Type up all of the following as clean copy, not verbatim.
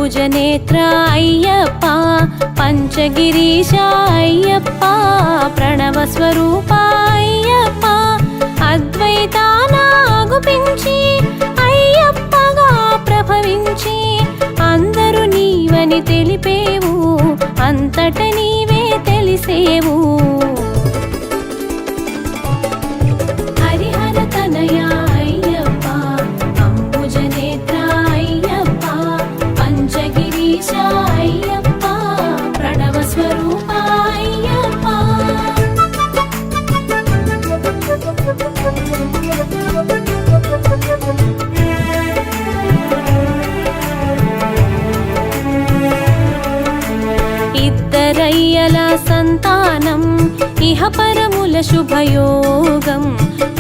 అంబుజనేత్ర అయ్యప్ప, పంచగిరీశ అయ్యప్ప, ప్రణవస్వరూప అయ్యప్ప, అద్వైతానాగుపించి అయ్యప్పగా ప్రభవించి అందరూ నీవని తెలిపేవు, అంతట నీవే తెలిసేవు. హరిహర తనయ అయ్యప్ప, అంబుజనేత్ర అయ్యప్ప, పంచగిరీశ అయ్యప్ప, ప్రణవస్వరూప అయ్యప్ప. ఇద్దరయ్యల సంతానం ఇహ పరముల శుభయోగం,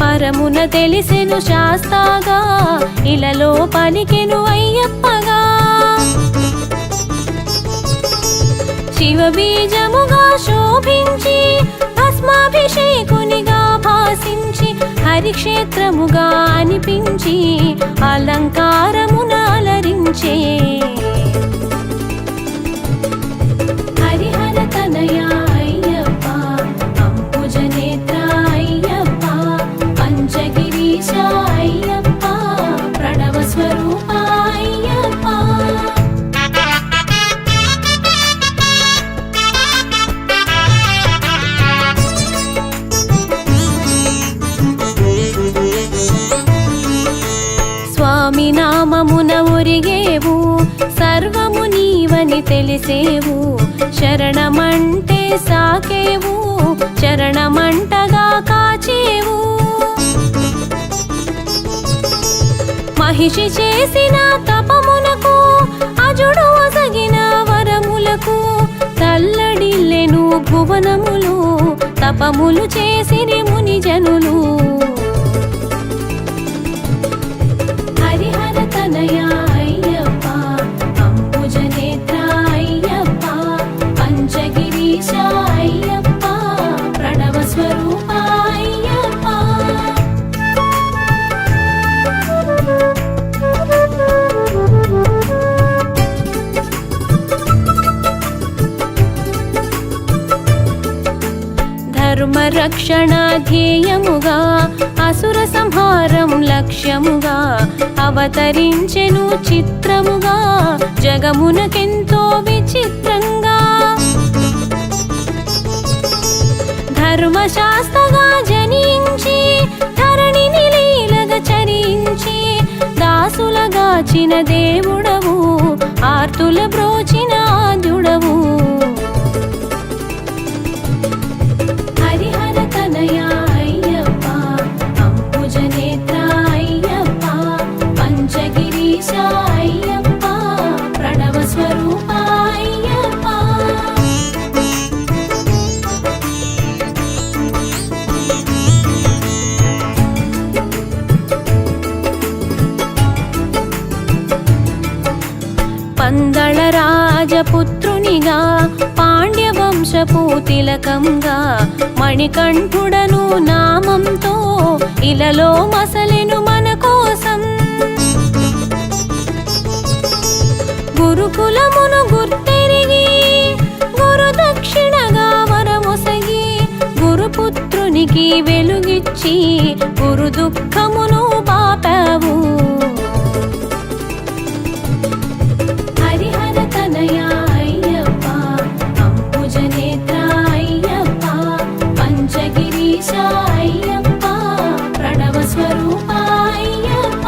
పరమున తెలిసెను శాస్తాగా ఇలలో పలికెను అయ్యప్పగా. శివబీజముగా శోభించి భస్మాభిషేకునిగా భాసించి హరిక్షేత్రముగా అనిపించి అలంకారమున అలరించే. హరిహర తనయ అయ్యప్ప, అంబుజనేత్ర అయ్యప్ప, పంచగిరీశ అయ్యప్ప, ప్రణవస్వరూప అయ్యప్ప. స్వామి నామమున ఒరిగేవు, సర్వము నీవని తెలిసేవు, శరణమంటే సాకేవు, చరణమంటగా కాచేవు. మహిషి చేసిన తపమునకు అజుడు ఒసగిన వరములకు తల్లడిల్లెను భువనములు, తపములు చేసిరి మునిజనులు. హరిహర తనయ అయ్యప్ప, అంబుజనేత్ర అయ్యప్ప, పంచగిరీశ అయ్యప్ప, ప్రణవస్వరూప అయ్యప్ప. ధర్మరక్షణ ధ్యేయముగా అసుర సంహారం లక్ష్యముగా అవతరించెను చిత్రముగా జగమునకెంతో విచిత్రంగా. ధర్మశాస్త్రగా జనించి ధరణిని లీలగా చరించి దాసులగాచిన దేవుడవు, ఆర్తుల బ్రోచిన ఆద్యుడవు. హరిహర తనయ అయ్యప్ప, అంబుజనేత్ర అయ్యప్ప, పంచగిరీశ అయ్యప్ప, ప్రణవస్వరూప అయ్యప్ప. పందళ రాజపుత్రునిగా పాండ్యవంశపు తిలకంగా మణికంఠుడను నామంతో ఇలలో మసలెను మన కోసం. గురుకులమును గుర్తెరిగి గురు దక్షిణగా వరమొసగి గురుపుత్రునికి వెలుగిచ్చి గురు దుఃఖమును పాపావు. హరిహర తనయ అయ్యప్ప, అంబుజనేత్ర అయ్యప్ప, పంచగిరీశ అయ్యప్ప, ప్రణవస్వరూప అయ్యప్ప.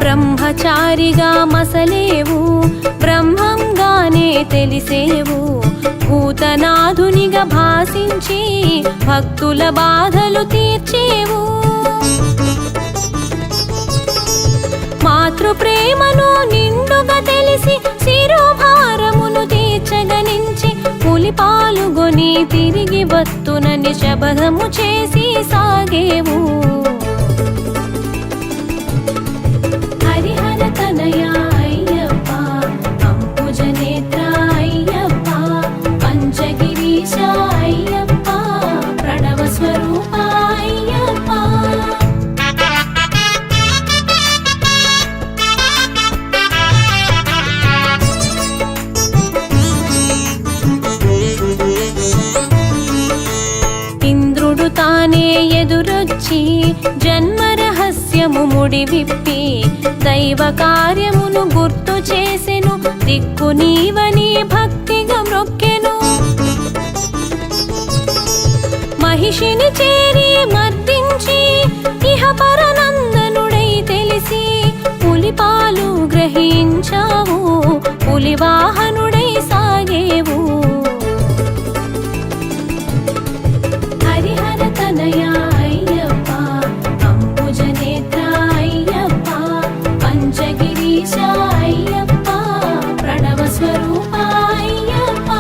బ్రహ్మచారిగా మసలేవు, బ్రహ్మంగానే తెలిసేవు, భూతనాథునిగా భాసించి భక్తుల బాధలు తీర్చేవు. మాతృప్రేమను నిండుగా తెలిసి శిరోభారమును తీర్చగనించి పులి పాలుగొని తిరిగి వత్తునని శబదము చేసి సాగేవు. హరిహర తనయ అయ్యప్ప, అంబుజనేత్ర అయ్యప్ప, పంచ తానే ఎదురొచ్చి జన్మ రహస్యము ముడివిప్పి దైవ కార్యమును గుర్తు చేసెను. దిక్కు నీవని భక్తిగా మ్రొక్కెను. మహిషిని చేరి మర్దించి ఇహ పరనందనుడై తెలిసి పులిపాలు గ్రహించావు, పులివాహనుడై సాగేవు. హరిహర తనయ అయ్యప్ప, అంబుజనేత్ర అయ్యప్ప, పంచగిరీశ అయ్యప్ప, ప్రణవ స్వరూప అయ్యప్ప.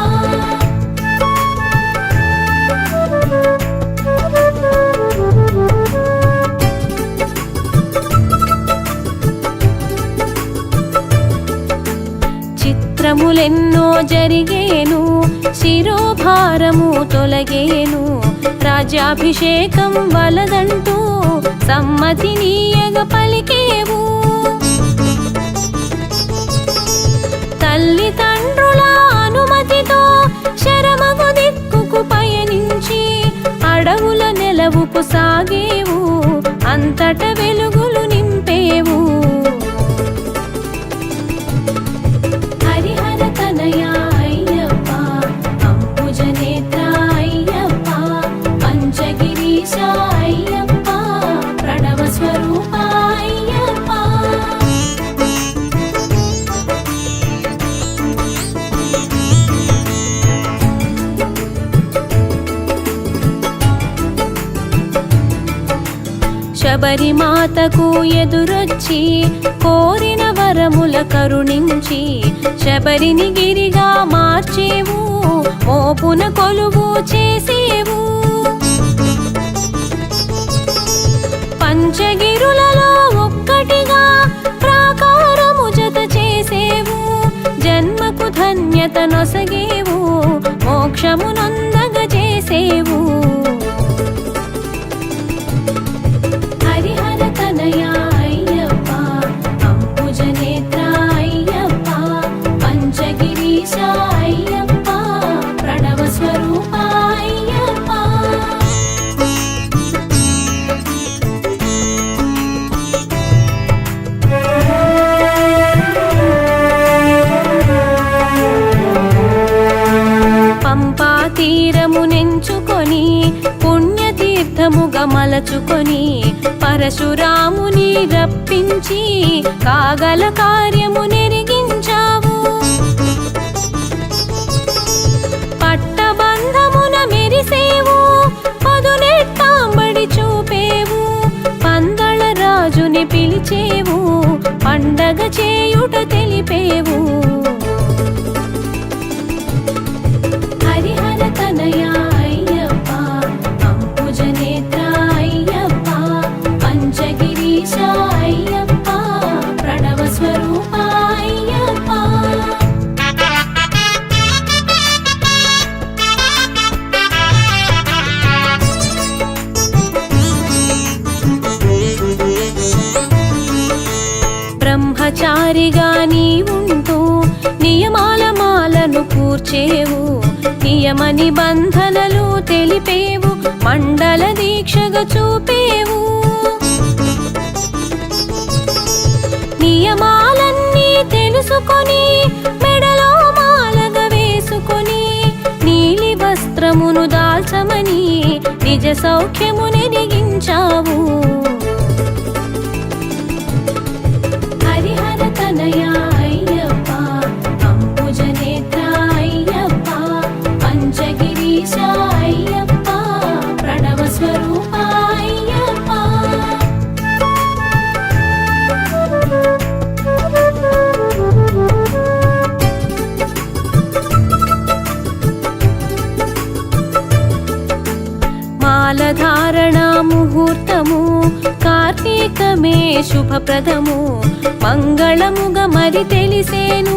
చిత్రములెన్నో జరిగేను, శిరోభారము తొలగేను. రాజ్యాభిషేకం వలదంటూ సమ్మతి నీయగ పలికేవు. తల్లిదండ్రుల అనుమతితో శరమగు దిక్కుకు పయనించి అడవుల నెలవుకు సాగేవు, అంతట వెలుగులు నింపేవు. హరిహర తనయ అయ్యప్ప, అంబుజనేత్ర అయ్యప్ప, పంచగిరీశ అయ్యప్ప, ప్రణవ స్వరూప అయ్యప్ప. శబరిమాతకు ఎదురొచ్చి కోరిన వరముల కరుణించి శబరిని గిరిగా మార్చేవు, మోపున కొలువు చేసేవు. పంచగిరులలో ఒక్కటిగా ప్రాకారము జత చేసేవు. జన్మకు ధన్యత నొసగేవు, మోక్షమునొందగ చేసేవు. హరిహర తనయ అయ్యప్ప, అంబుజనేత్ర అయ్యప్ప, పంచగిరీశ అయ్యప్ప, ప్రణవ స్వరూప అయ్యప్ప. పంపా తీరమునెంచుకొని పుణ్యతీర్థముగా మలచుకొని పరశురాముని రప్పించి కాగల కార్యము నెరిగించావు. పట్టబంధమున మెరిసేవు, పదునెట్టాంబడి చూపేవు. పందళ రాజుని పిలిచేవు, పండగ చేయుట తెలిపేవు. హరిహర తనయ అయ్యప్ప, అంబుజనేత్ర అయ్యప్ప, పంచగిరీశ అయ్యప్ప, ప్రణవ స్వరూప అయ్యప్ప. బ్రహ్మచారిగా నీవుంటూ నియమాల మాలను కూర్చేవు, నియమ నిబంధనలు తెలిపేవు, మండల దీక్షగా చూపేవు. నియమాలన్నీ తెలుసుకొని మెడలో మాలగా వేసుకొని నీలి వస్త్రమును దాల్చమని నిజ సౌఖ్యము నెరిగించావు. హరిహర తనయ అయ్యప్ప, అంబుజనేత్ర అయ్యప్ప, పంచగిరీశ అయ్యప్ప, ప్రణవ స్వరూప అయ్యప్ప. మాలధారణ ముహూర్తము కార్తీకమే శుభప్రదము, మంగళముగా మరి తెలిసేను,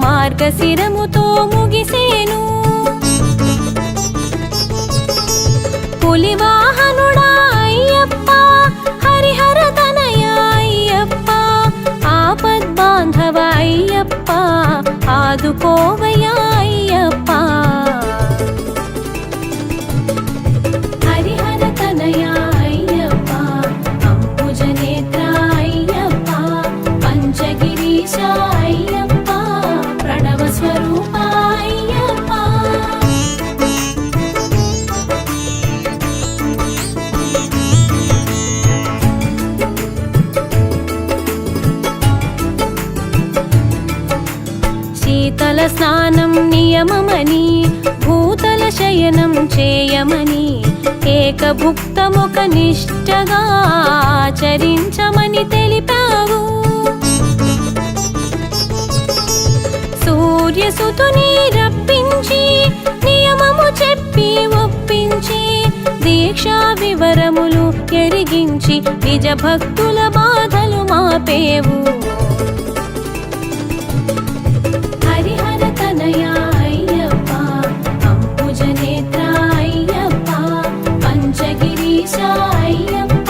మార్గశిరముతో ముగిసేను. పులివాహనుడా అయ్యప్ప, హరిహర తనయ అయ్యప్ప, ఆపద్బాంధవ అయ్యప్ప, ఆదుకోవయ్యా అయ్యప్ప. హరిహర తనయ నియమమని భూతల శయనం చేయమని ఏకభుక్తమొక నిష్టగా ఆచరించమని తెలిపావు. సూర్యసుతుని రప్పించి నియమము చెప్పి ఒప్పించి దీక్షా వివరములు ఎరిగించి నిజ భక్తుల బాధలు మాపేవు. హరిహర తనయ అయ్యప్ప, అంబుజనేత్ర అయ్యప్ప, పంచగిరీశ అయ్యప్ప,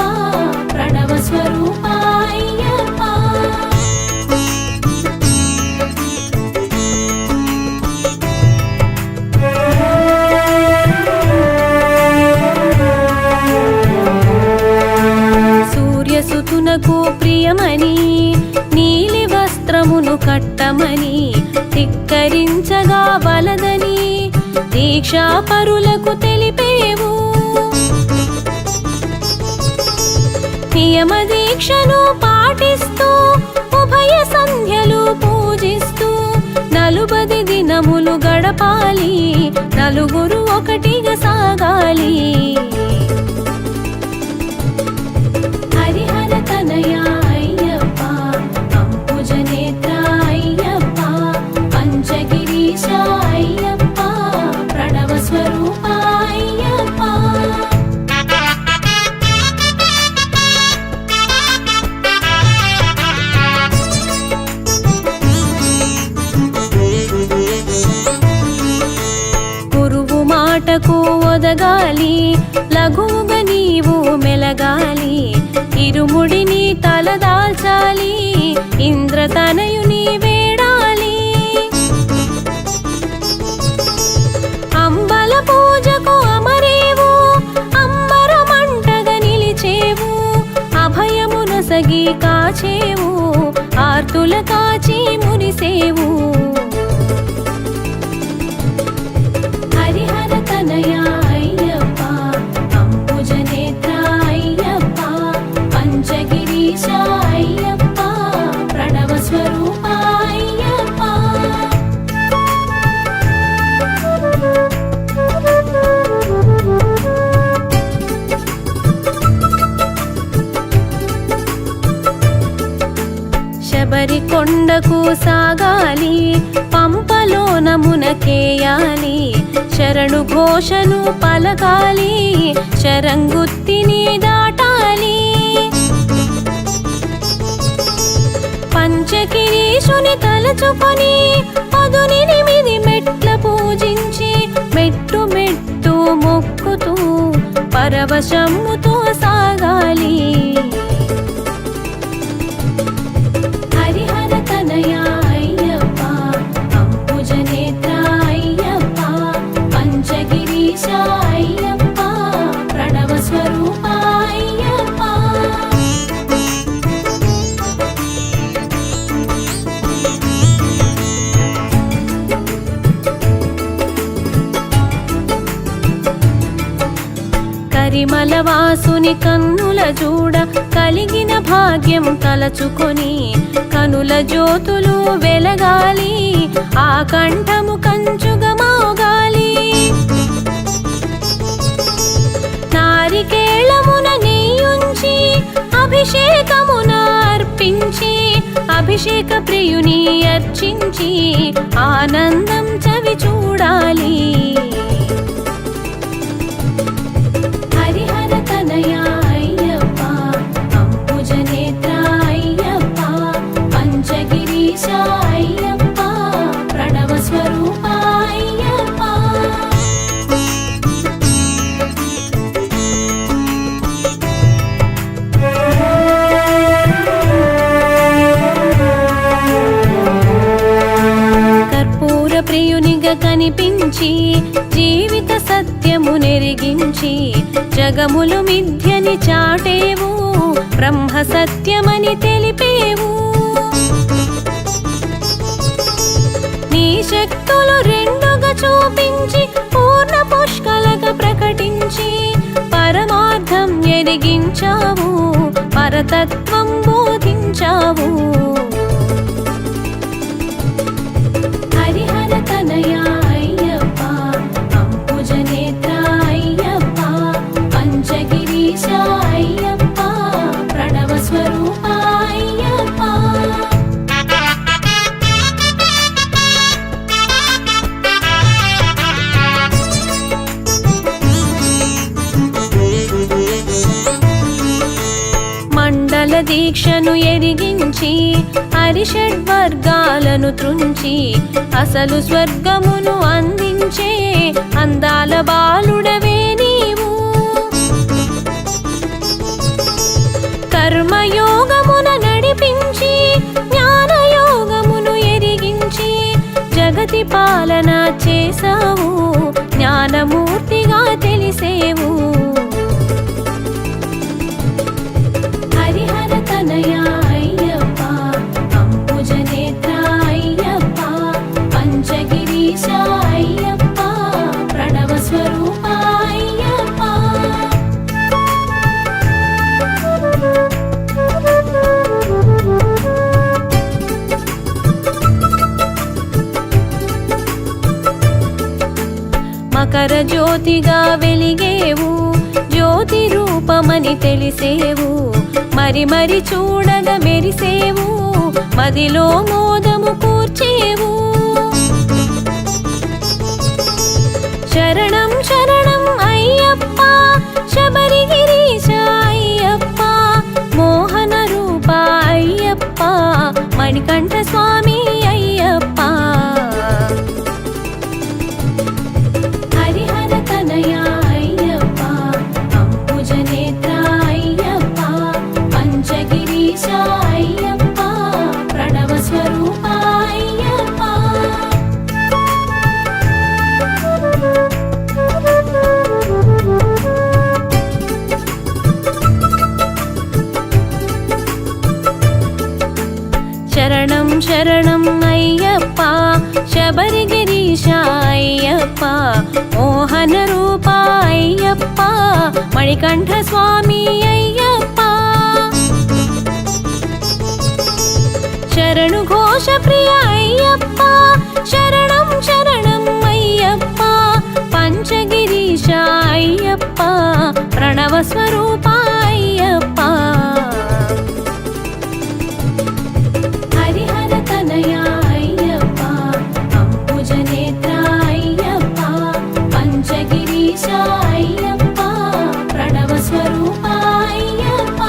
ప్రణవ స్వరూప అయ్యప్ప. సూర్యసుతునకు ప్రియమని నీలి వస్త్రమును కట్టమని ధిక్కరించగా వలదని దీక్షా పరులకు తెలిపేవు. నియమ దీక్షను పాటిస్తూ ఉభయ సంధ్యలు పూజిస్తూ 40 దినములు గడపాలి, నలుగురు ఒకటిగా సాగాలి. హరిహర తనయ అయ్యప్ప, అంబుజనేత్ర అయ్యప్ప, పంచగిరీశ అయ్యప్ప, ప్రణవ స్వరూప అయ్యప్ప. గురువు మాటకు ఒదగాలి, లఘువుగా నీవు మెలగాలి. ఇరుముడిని తలదాల్చాలి, ఇంద్రతనయుని వేడాలి. అంబల పూజకు అమరేవు, అంబరమంటగా నిలిచేవు. అభయమునసగి కాచేవు, ఆర్తుల కాచి మురిసేవు. హరిహర తనయ అయ్యప్ప, అంబుజనేత్ర అయ్యప్ప, పంచగిరీశ అయ్యప్ప, ప్రణవ స్వరూప అయ్యప్ప. శబరి కొండకు సాగాలి, పంపలోన మునకేయాలి. శరణు ఘోషను పలకాలి, శరంగుత్తిని దాటాలి. పంచగిరీశుని తలచుకొని పదుని 8 మెట్ల పూజించి మెట్టు మెట్టు మొక్కుతూ పరవశముతో సాగాలి. హరిహర తనయ అయ్యప్ప, అంబుజనేత్ర అయ్యప్ప, పంచగిరీశ అయ్యప్ప, ప్రణవ స్వరూప అయ్యప్ప. కరిమల వాసుని కన్నుల చూడ కలిగిన భాగ్యం తలచుకొని కనుల జ్యోతులు వెలగాలి, ఆ కంఠము కంచుగా మోగాలి. నారికేళమున నెయ్యుంచి అభిషేకమున అర్పించి అభిషేక ప్రియుని అర్చించి ఆనందం చవి చూడాలి. హరిహర తనయ అయ్యప్ప, అంబుజనేత్ర అయ్యప్ప, పంచగిరీశ అయ్యప్ప, ప్రణవ స్వరూప అయ్యప్ప. కర్పూర ప్రియునిగా కనిపించి జీవిత సత్యము నెరిగించి జగములు మిథ్యని చాటేవు, బ్రహ్మ సత్యమని తెలిపేవు. నీ శక్తులు రెండుగా చూపించి పూర్ణ పుష్కలగా ప్రకటించి పరమార్థం ఎరిగించావు, పరతత్వం బోధించావు. హరిహర తనయ దీక్షను ఎరిగించి హరిషడ్వర్గాలను త్రుంచి అసలు స్వర్గమును అందించే అందాల బాలుడవే నీవు. కర్మయోగమున నడిపించి జ్ఞానయోగమును ఎరిగించి జగతి పాలన చేసావు, జ్ఞానమూర్తిగా తెలిసేవు. హరిహర తనయ అయ్యప్ప, అంబుజనేత్ర అయ్యప్ప, పంచగిరీశ అయ్యప్ప, ప్రణవ స్వరూప అయ్యప్ప. మకర జ్యోతిగా వెలిగేవు, జ్యోతి రూపమని తెలిసేవు. మరి మరి చూడగా మెరిసేవు, మదిలో మోదము కూర్చేవు. శరణం శరణం అయ్యప్ప, శబరిగిరీశ అయ్యప్ప, మోహన రూప అయ్యప్ప, మణికంఠ స్వామి అయ్యప్ప. హరిహర తనయ అయ్యప్ప, అంబుజనేత్ర అయ్యప్ప, పంచగిరీశ అయ్యప్ప, ప్రణవ స్వరూప అయ్యప్ప. శరణం శరణం అయ్యప్ప, శబరిగిరీశ అయ్యప్ప, మోహన రూప అయ్యప్ప, మణికంఠ స్వామి అయ్యప్ప. శరణు ఘోష ప్రియ అయ్యప్ప, శరణం శరణం అయ్యప్ప, పంచగిరీశ అయ్యప్ప, ప్రణవ స్వరూప అయ్యప్ప. హరిహర తనయ అయ్యప్ప, అంబుజనేత్ర అయ్యప్ప, పంచగిరీశ అయ్యప్ప, ప్రణవ స్వరూప అయ్యప్ప.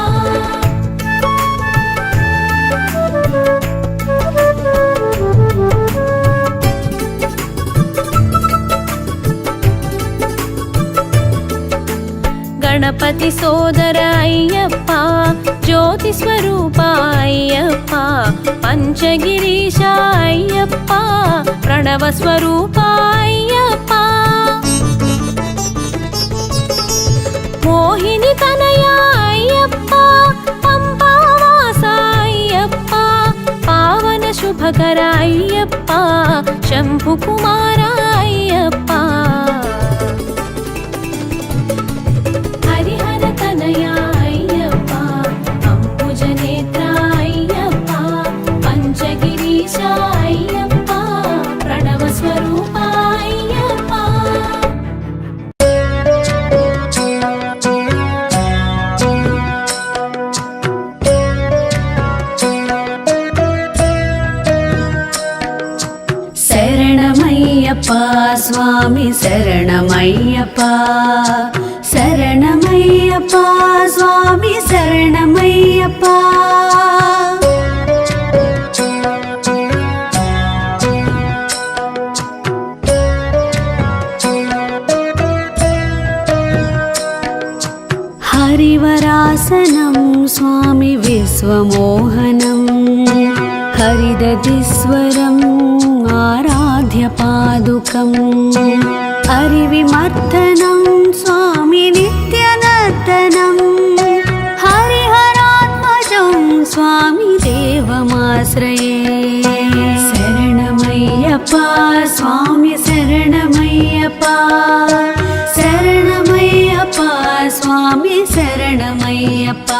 గణపతి సోదర అయ్యప్ప, జ్యోతి స్వరూప అయ్యప్ప, పంచగిరీశ అయ్యప్ప, ప్రణవ స్వరూప అయ్యప్ప. మోహిని తనయ అయ్యప్ప, పంపావాస అయ్యప్ప, పావన శుభకర అయ్యప్ప, శంభు కుమార అయ్యప్ప. హరిహర తనయ అయ్యప్ప, అంబుజనేత్ర అయ్యప్ప, పంచగిరీశ అయ్యప్ప, ప్రణవ స్వరూప అయ్యప్ప. శరణమయ్యప్ప స్వామి శరణమయ్యప్ప, శరణమయ్యప్ప స్వామి శరణమయ్యప్ప. హరివరాసనం స్వామి విశ్వమోహనం, హరిదధిస్వరం ఆరాధ్య పాదుకం. హరివిమర్దనం స్వామి నిత్యనర్తనం, హరిహరాత్మజం స్వామి దేవమాశ్రయే. శరణమయ్యప్ప స్వామి శరణమయ్యప్ప, శరణమయ్యప్ప స్వామి శరణమయ్యప్ప.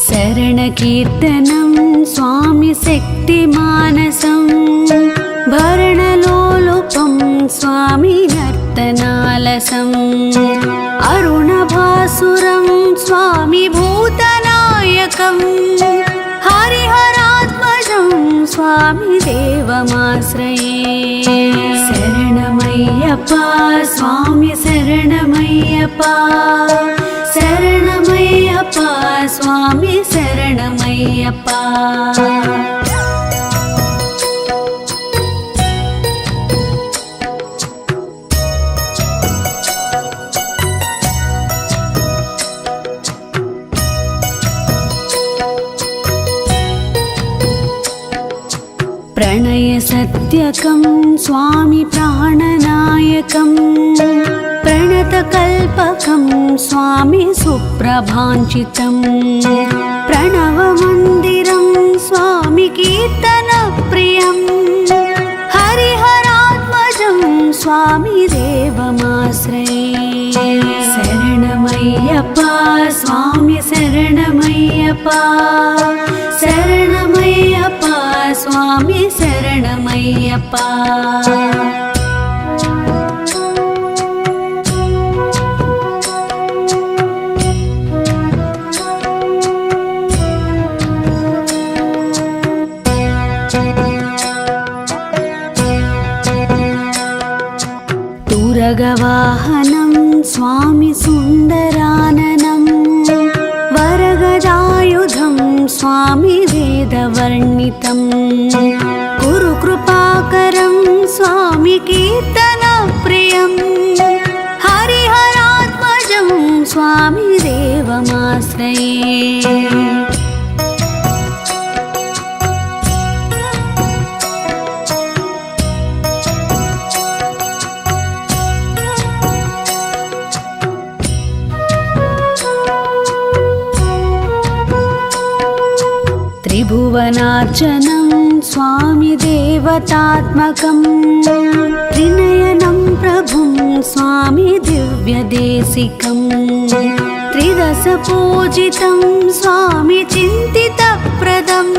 శరణకీర్తనం స్వామి శక్తి మానసం, భరణలోలుప రూపం స్వామి నర్తనాలసం అరుణభాసురం స్వామి భూతనాయకం హరిహరాత్మజం స్వామి దేవమాశ్రయే శరణమయ్యప్ప స్వామి శరణమయ్యప్ప శరణమయ్యప్ప స్వామి శరణమయ్యప్ప ప్రణయ సత్యకం స్వామి ప్రాణనాయకం ప్రణతకల్పకం స్వామి సుప్రభాంచితం ప్రణవమందిరం స్వామి కీర్తన ప్రియం హరిహరాత్మజం స్వామి దేవమాశ్రయే శరణమయ్యప్ప స్వామి శరణమయ్యప్ప శరణమయ్యప్ప స్వామి శరణమయ్యప్ప తురగవాహనం స్వామి సుందరాననం వరగదాయుధం స్వామి వేదవర్ణితం గురు కృపాకరం స్వామి కీర్తన ప్రియం హరిహరాత్మజం స్వామి దేవమాశ్రయే త్రిభువనార్చనం స్వామి దేవతాత్మకం త్రినయనం ప్రభుం స్వామి దివ్యదేశికం త్రిదశ పూజితం స్వామి చింతితప్రదం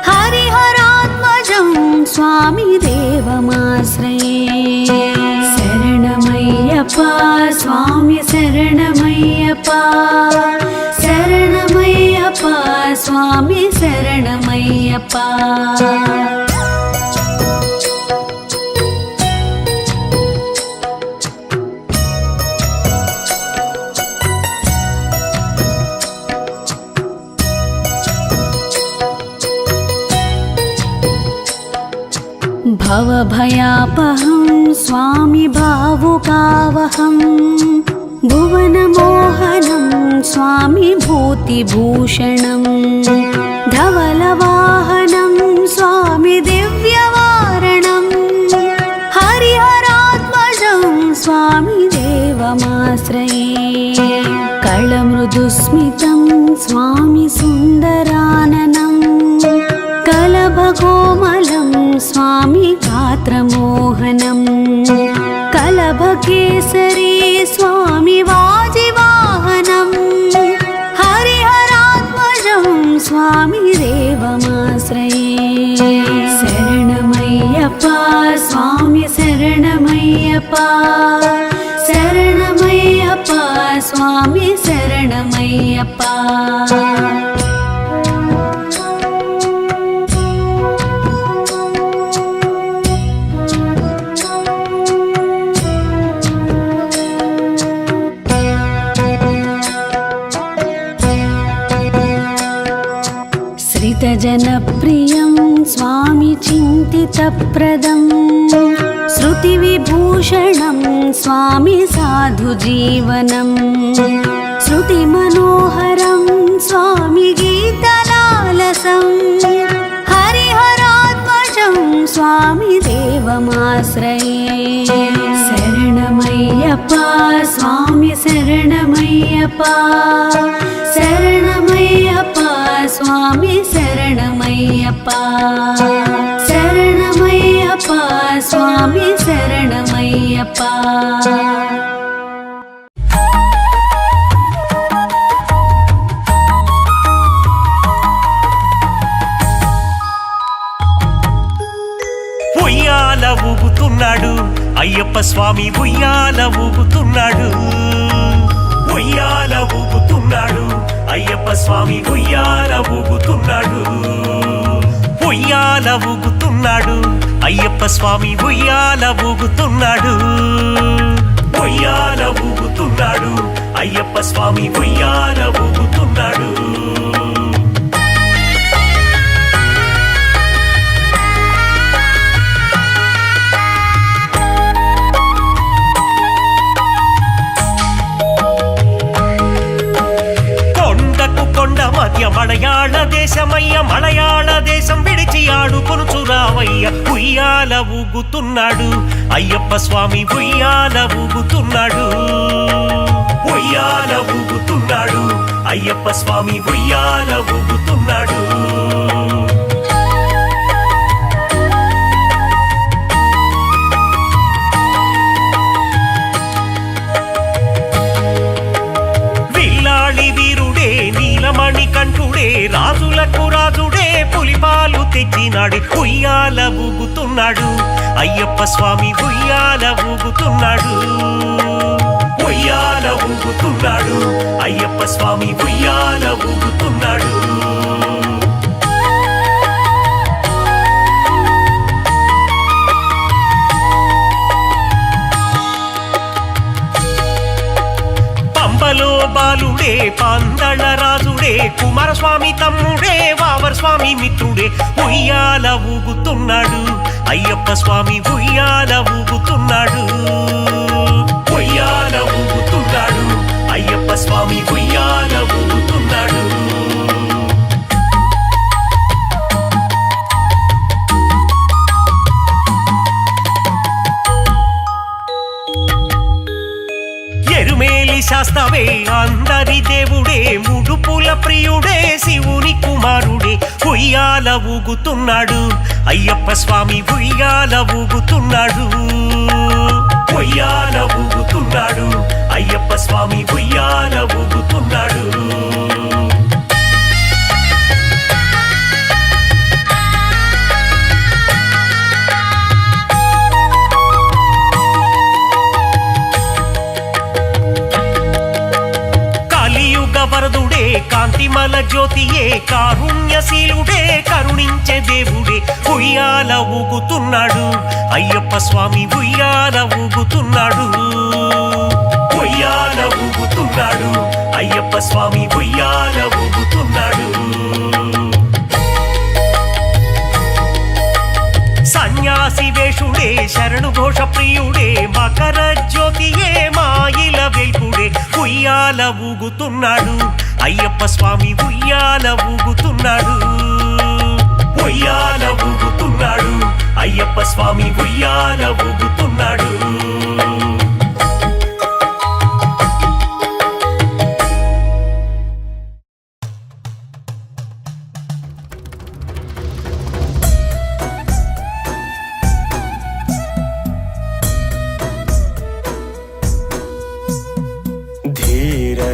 హరిహరాత్మజం స్వామి దేవమాశ్రయే శరణమయ్యప్ప స్వామి శరణమయ్యప్ప శరణమయ్యప్ప స్వామి శరణమయ్యప్ప భవభయాపహం స్వామి భావుకావహం భువనమోహనం స్వామి భూతిభూషణం ధవలవాహనం స్వామి దివ్యవారణం హరిహరాత్మజం స్వామి దేవమాశ్రయే కళమృదుస్మితం స్వామి సుందరాననం కలభకోమలం స్వామి గాత్రమోహనం కలభకేసరీ స్వామి వాజివాహనం హరిహరాత్మజం స్వామి దేవమాశ్రయే శరణమయ్యప్ప స్వామి శరణమయ్యప్ప శరణమయ్యప్ప స్వామి శరణమయ్యప్ప జనప్రియం స్వామి చింతితప్రదం శృతివిభూషణం స్వామి సాధుజీవనం శృతిమనోహరం స్వామి గీతలాలసం హరిహరాత్మజం స్వామి దేవమాశ్రయే శరణమయ్యప్ప స్వామి శరణమయ్యప్ప శరణమయ్యప్ప స్వామి శరణమయ్యప్ప శరణమయ్యప్ప స్వామి శరణమయ్యప్ప ఉయ్యాల ఊగుతున్నాడు అయ్యప్ప స్వామి ఉయ్యాల ఊగుతున్నాడు, ఉయ్యాల ఊగుతున్నాడు. అయ్యప్ప స్వామి ఉయ్యాల ఊగుతున్నాడు, ఉయ్యాల ఊగుతున్నాడు. అయ్యప్ప స్వామి ఉయ్యాల ఊగుతున్నాడు, ఉయ్యాల ఊగుతున్నాడు. అయ్యప్ప స్వామి ఉయ్యాల ఊగుతున్నాడు. కొండ మధ్య మలయాళ దేశమయ్య, మలయాళ దేశం విడిచి ఆడుకొనుచు రావయ్య. ఉయ్యాల ఊగుతున్నాడు అయ్యప్ప స్వామి, ఉయ్యాల ఊగుతున్నాడు, ఉయ్యాల ఊగుతున్నాడు. అయ్యప్ప స్వామి ఉయ్యాల ఊగుతున్నాడు. మణికంఠుడే రాజులకు రాజుడే పులిపాలు తెచ్చినాడు. ఉయ్యాల ఊగుతున్నాడు అయ్యప్ప స్వామి, ఉయ్యాల ఊగుతున్నాడు, ఉయ్యాల ఊగుతున్నాడు. అయ్యప్ప స్వామి ఉయ్యాల ఊగుతున్నాడు. పంబలో బాలుడే పందళ రాజుడే, కుమారస్వామి తమ్ముడే వావర్ స్వామి మిత్రుడే. ఉయ్యాల ఊగుతున్నాడు అయ్యప్ప స్వామి, ఉయ్యాల ఊగుతున్నాడు, ఉయ్యాల ఊగుతున్నాడు. అయ్యప్ప స్వామి ఉయ్యాల ఊగుతున్నాడు. ఎరుమేలి శాస్తవే అందరి దేవుడే, ముడుపుల ప్రియుడే శివుని కుమారుడే. ఉయ్యాల ఊగుతున్నాడు అయ్యప్ప స్వామి, ఉయ్యాల ఊగుతున్నాడు, ఉయ్యాల ఊగుతున్నాడు. అయ్యప్ప స్వామి ఉయ్యాల ఊగుతున్నాడు. వరదుడే కాంతిమల జ్యోతియే, కారుణ్యశీలుడే కరుణించే దేవుడే. ఉయ్యాల ఊగుతున్నాడు అయ్యప్ప స్వామి, ఉయ్యాల ఊగుతున్నాడు, ఉయ్యాల ఊగుతున్నాడు. అయ్యప్ప స్వామి ఉయ్యాల ఊగుతున్నాడు. సన్యాసి వేషుడే శరణు ఘోష ప్రియుడే, మకర జ్యోతియే మాయిల వెల్పుడే. ఉయ్యాల ఊగుతున్నాడు అయ్యప్ప స్వామి, ఉయ్యాల ఊగుతున్నాడు, ఉయ్యాల ఊగుతున్నాడు. అయ్యప్ప స్వామి ఉయ్యాల ఊగుతున్నాడు.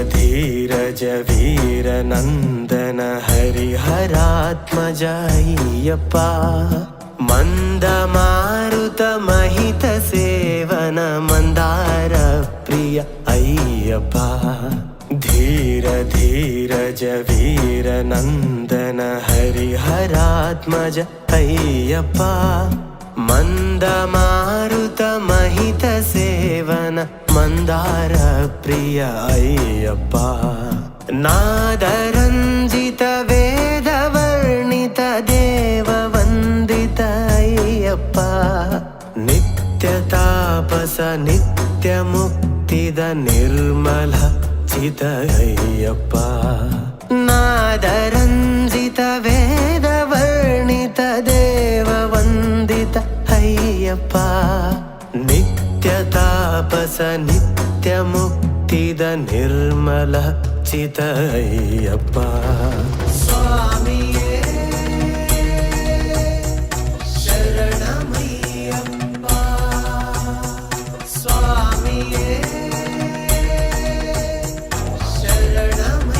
धीरज वीर नंदन हरिहरात्मज अय्यप्पा, मंद मारुत महित सेवन मंदार प्रिय अय्यप्पा. धीरज वीर नंदन हरिहरात्मज अय्यप्पा, मंद मारुत महित सेवन मंदार प्रिय अय्यप्पा. नादरंजित वेद वर्णित देव वंदित अय्यप्पा, नित्य तापस नित्य मुक्तिद निर्मल चित अय्यप्पा. नादरंजित वेद वर्णित देव वंदित अय्यप्पा, नित्य तापस नित्य मुक्तिद निर्मल चित अय्यप्पा. स्वामिये शरणमय्यप्पा, स्वामिये शरणमय्यप्पा.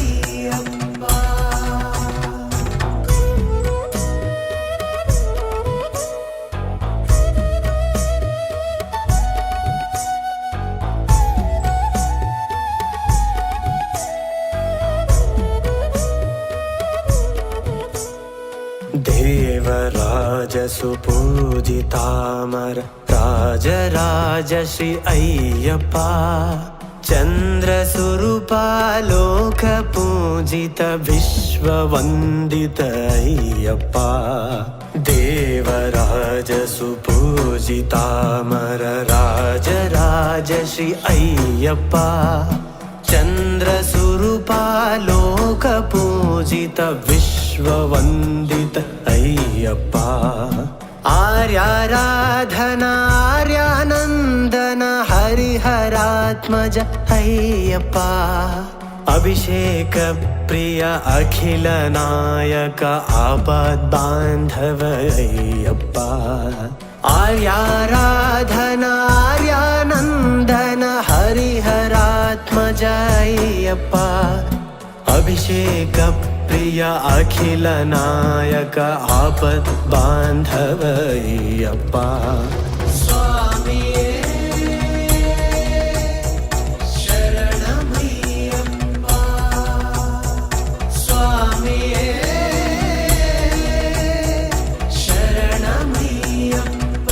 సుపూజితామర రాజరాజ శ్రీ అయ్యప్ప చంద్రస్వరూపాలోక పూజిత విశ్వవందిత అయ్యప్ప దేవరాజ సుపూజితామర రాజరాజ శ్రీ అయ్యప్ప చంద్రస్వరూపాలోక పూజిత విశ్వవందిత అయ్యప్ప ఆర్యారాధన ఆర్యానందన హరిహరాత్మజ అయ్యప్ప అభిషేక ప్రియ అఖిల నాయక ఆపద్బాంధవ అయ్యప్ప ఆర్యారాధన ఆర్యానందన హరిహరాత్మజ అయ్యప్ప అభిషేక ప్రియ అఖిల నాయక ఆపద్ బాంధవ అయ్యప్ప స్వామియే శరణమయ్యప్ప స్వామియే శరణమయ్యప్ప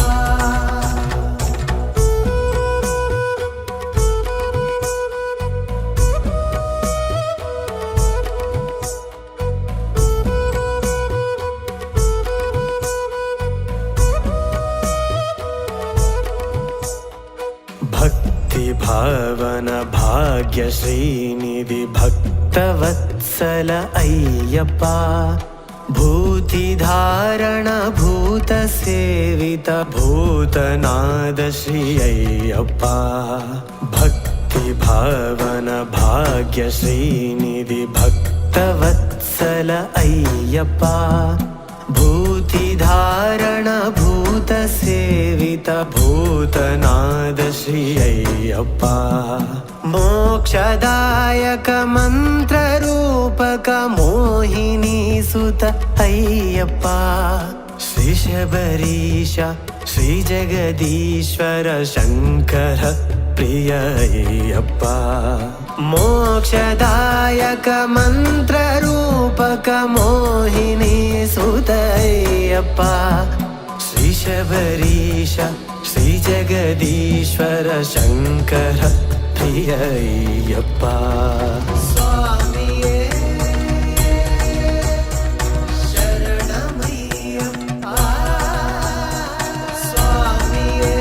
భక్తి భావన భాగ్య శ్రీనిధి భక్తవత్సల అయ్యప్ప భూతి ధారణ భూత సేవిత భూతనాద శ్రీ అయ్యప్ప భక్తి భావన భాగ్య శ్రీనిధి భక్తవత్సల అయ్యప్ప భూతి ధారణ భూత సేవిత భూతనాద శ్రీ అయ్యప్ప మోక్షదాయక మంత్ర రూపక మోహిని సుత అయ్యప్ప శ్రీ శబరీష శ్రీ జగదీశ్వర శంకర ప్రియ అయ్యప్ప మోక్షదాయక మంత్ర రూపక మోహిని సుత అయ్యప్ప శ్రీ శబరీష శ్రీ జగదీశ్వర శంకర ప్రియ అయ్యప్ప స్వామియే శరణమయ్యప్ప స్వామియే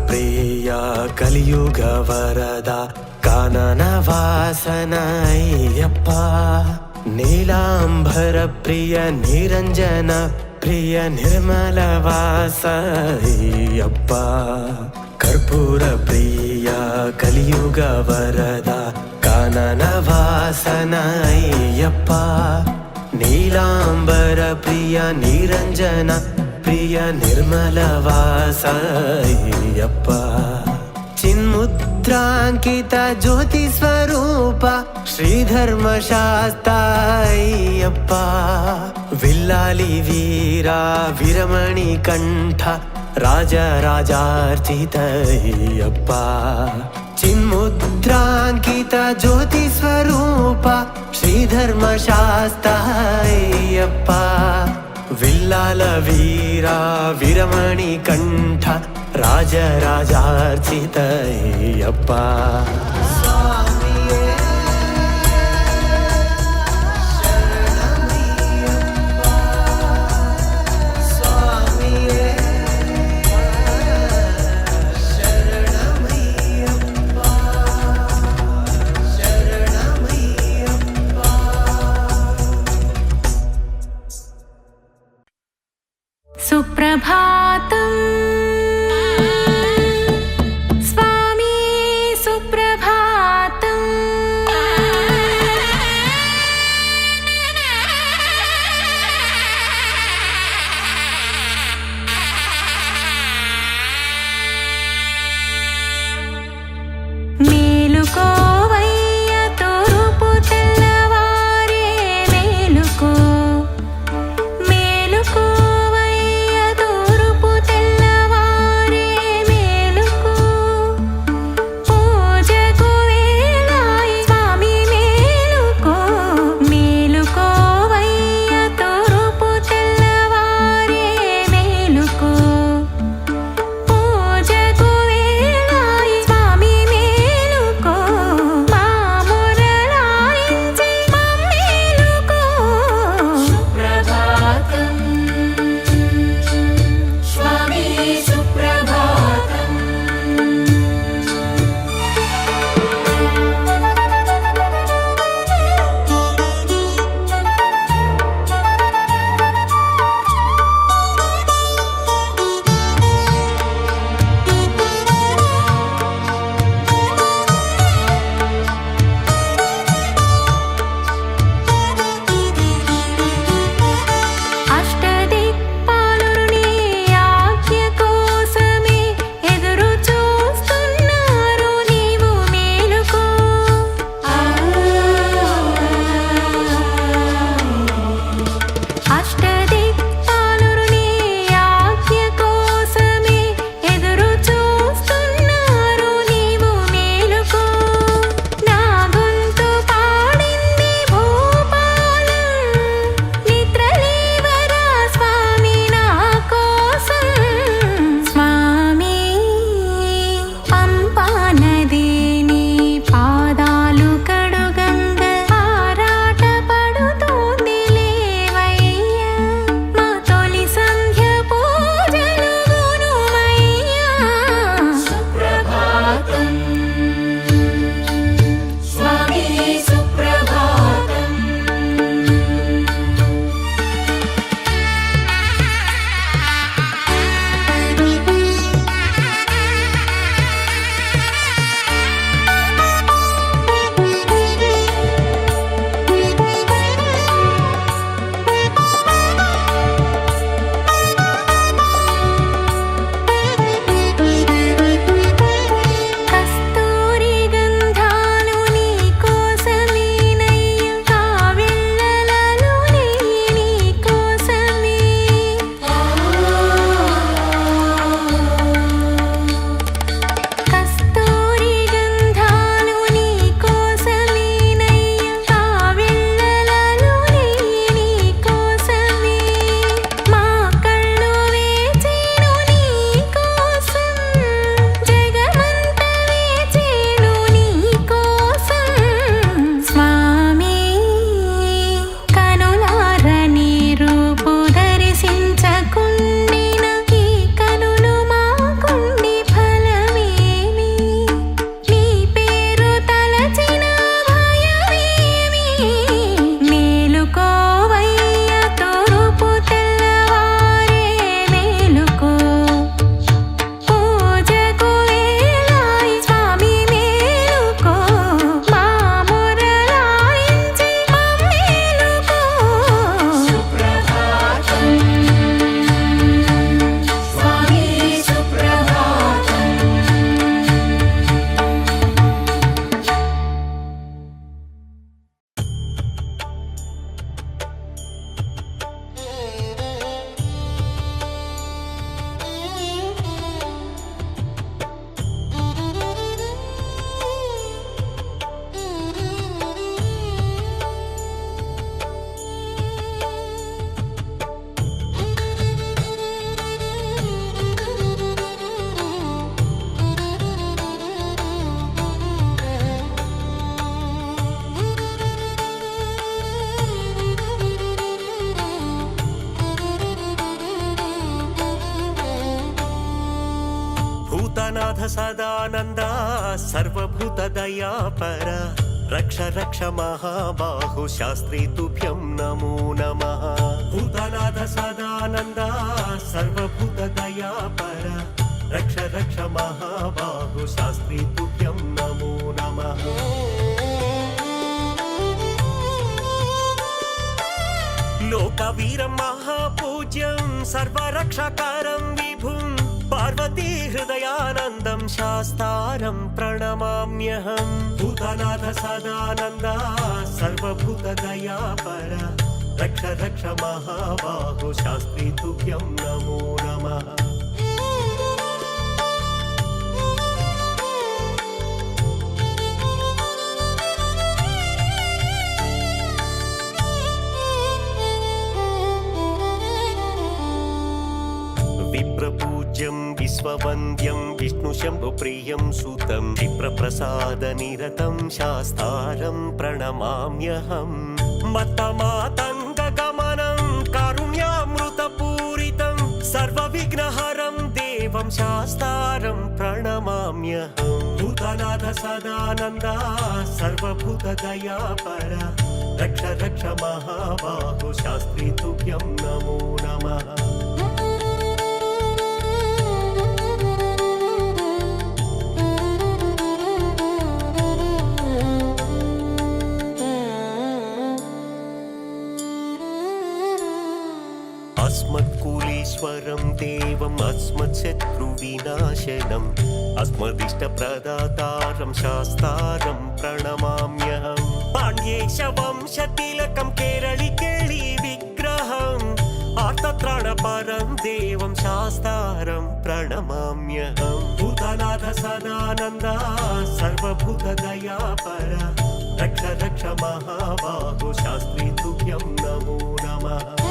ప్రియ కలియుగ వరద కానన వాసన అయ్యప్ప నీలాంబర ప్రియ నిరంజన ప్రియ నిర్మల వాస అయ్యప్ప కర్పూర ప్రియ కలియుగ వరద కానన వాసన అయ్యప్ప నీలాంబర ప్రియ నిరంజన ప్రియ నిర్మల వాస అయ్యప్ప చిన్ముద్రాంకిత జ్యోతి స్వరూప శ్రీధర్మ శాస్త్ర అయ్యప్ప విల్లాలి వీరా విరమణి కంఠ రాజరాజార్చిత అయ్యప్ప చిన్ముద్రాంకిత జ్యోతి స్వరూప శ్రీధర్మ శాస్త్ర అయ్యప్ప విల్లాల వీరా విరమణి కంఠ రాజరాజార్చిత అయ్యప్ప సుప్రభాతం స్వామి సుప్రభాతం మేలుకోవ సదానంద సర్వభూతదయాపర రక్ష రక్ష మహాబాహు శాస్త్రీ తుభ్యం నమో నమః భూతనాథ సదానంద సర్వభూతదయాపర రక్ష రక్ష మహాబాహు శాస్త్రీ తుభ్యం నమో నమః లోకవీరం మహాపూజ్యం సర్వరక్షకారం విభుం పార్వతీ హృదయానందం శాస్తారం ప్రణమామ్యహం భూతనాథ సదానంద సర్వభూతదయాపర రక్ష రక్ష మహాబాహు శాస్త్రీ తుభ్యం నమో నమః విప్రపూజ్యం విశ్వవంద్యం విష్ణుశంభుప్రియం సుతం విప్రప్రసాదనిరతం శాస్తారం ప్రణమామ్యహం మత్తమాతంగగమనం కారుణ్యామృతపూరితం సర్వవిఘ్నహరం దేవం శాస్తారం ప్రణమామ్యహం భూతనాథ సదానంద సర్వభూతదయాపర రక్ష రక్ష మహాబాహు శాస్త్రీ తుభ్యం నమో నమః अस्मत्कुलीश्वरं देवम् अस्मत्शत्रुविनाशनम् अस्मदिष्टप्रदातारं शास्तारं प्रणमाम्यहम् पाण्ड्येशवंशतिलकं केरळिकेळि विग्रहम् आर्तत्राणपरं देवं शास्तारं प्रणमाम्यहम् भूतनाथ सदानन्द सर्वभूतदयापर रक्ष रक्ष महाबाहु शास्त्री तुभ्यं नमो नमः